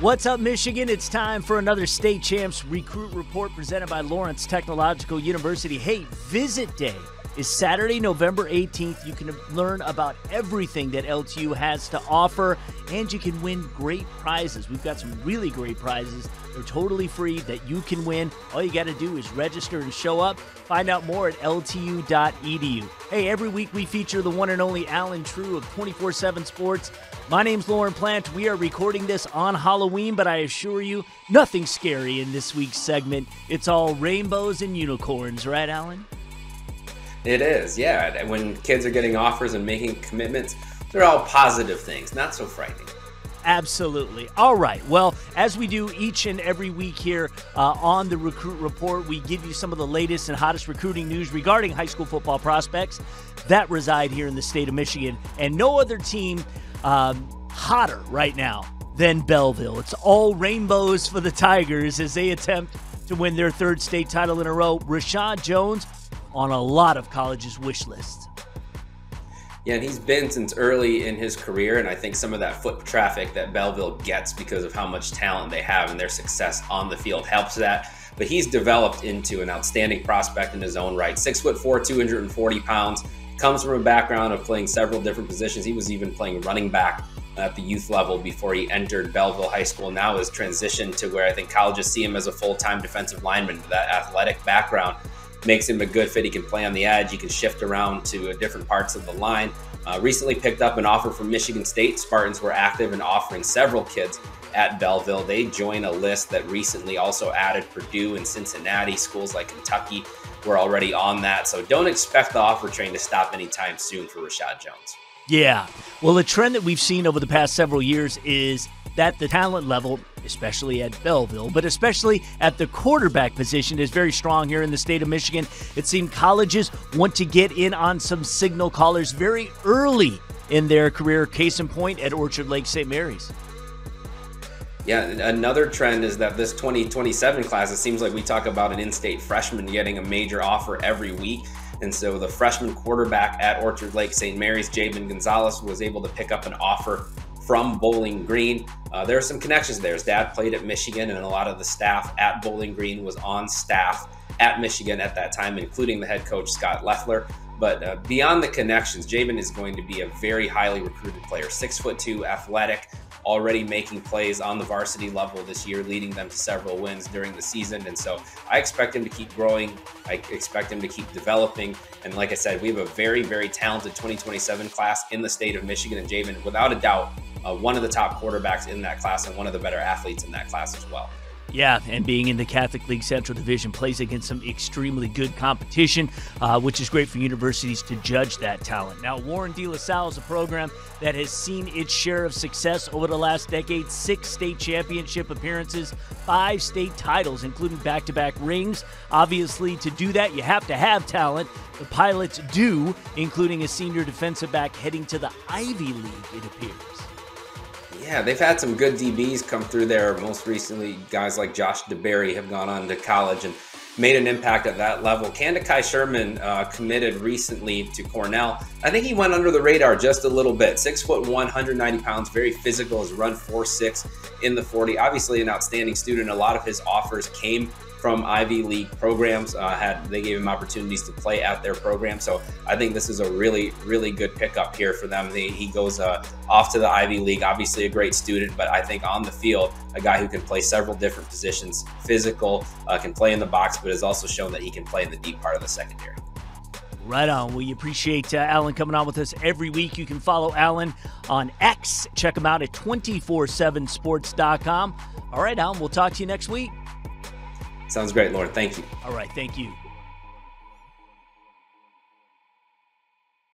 What's up, Michigan? It's time for another State Champs Recruit Report presented by Lawrence Technological University. Hey, Visit Day is Saturday, November 18th. You can learn about everything that LTU has to offer, and you can win great prizes. We've got some really great prizes. They're totally free that you can win. All you got to do is register and show up. Find out more at ltu.edu. Hey, every week we feature the one and only Alan True of 24/7 Sports. My name's Lauren Plant. We are recording this on Halloween, but I assure you, nothing scary in this week's segment. It's all rainbows and unicorns, right, Alan? It is, yeah. When kids are getting offers and making commitments, they're all positive things, not so frightening. Absolutely. All right. Well, as we do each and every week here on the Recruit Report, we give you some of the latest and hottest recruiting news regarding high school football prospects that reside here in the state of Michigan. And no other team hotter right now than Belleville. It's all rainbows for the Tigers as they attempt to win their third state title in a row. Rashad Jones on a lot of colleges' wish lists. Yeah, and he's been since early in his career, and I think some of that foot traffic that Belleville gets because of how much talent they have and their success on the field helps that. But he's developed into an outstanding prospect in his own right. 6'4", 240 pounds, comes from a background of playing several different positions. He was even playing running back at the youth level before he entered Belleville High School. Now has transitioned to where I think colleges see him as a full-time defensive lineman. That athletic background makes him a good fit. He can play on the edge. He can shift around to different parts of the line. Recently picked up an offer from Michigan State. Spartans were active in offering several kids at Belleville. They join a list that recently also added Purdue and Cincinnati. Schools like Kentucky were already on that. So don't expect the offer train to stop anytime soon for Rashad Jones. Yeah. Well, a trend that we've seen over the past several years is that the talent level, especially at Belleville, but especially at the quarterback position, is very strong here in the state of Michigan. It seems colleges want to get in on some signal callers very early in their career. Case in point at Orchard Lake St. Mary's. Yeah, another trend is that this 2027 class, it seems like we talk about an in-state freshman getting a major offer every week. And so the freshman quarterback at Orchard Lake St. Mary's, Javin Gonzalez, was able to pick up an offer from Bowling Green. There are some connections there. His dad played at Michigan, and a lot of the staff at Bowling Green was on staff at Michigan at that time, including the head coach, Scott Loeffler. But beyond the connections, Javin is going to be a very highly recruited player, 6'2", athletic, already making plays on the varsity level this year, leading them to several wins during the season. And so I expect him to keep growing. I expect him to keep developing. And like I said, we have a very, very talented 2027 class in the state of Michigan. And Javin, without a doubt, one of the top quarterbacks in that class and one of the better athletes in that class as well. Yeah, and being in the Catholic League Central Division plays against some extremely good competition, which is great for universities to judge that talent. Now, Warren De La Salle is a program that has seen its share of success over the last decade. 6 state championship appearances, 5 state titles, including back-to-back rings. Obviously, to do that, you have to have talent. The Pilots do, including a senior defensive back heading to the Ivy League, it appears. Yeah, they've had some good DBs come through there. Most recently, guys like Josh DeBerry have gone on to college and made an impact at that level. Kandakai Sherman committed recently to Cornell. I think he went under the radar just a little bit. 6'1", 190 pounds, very physical, has run 4.6 in the 40. Obviously an outstanding student. A lot of his offers came from Ivy League programs. They gave him opportunities to play at their program. So I think this is a really, really good pickup here for them. He goes off to the Ivy League, obviously a great student, but I think on the field, a guy who can play several different positions, physical, can play in the box, but has also shown that he can play in the deep part of the secondary. Right on. We appreciate Alan coming on with us every week. You can follow Alan on X. Check him out at 247sports.com. All right, Alan, we'll talk to you next week. Sounds great, Lauren. Thank you. All right, thank you.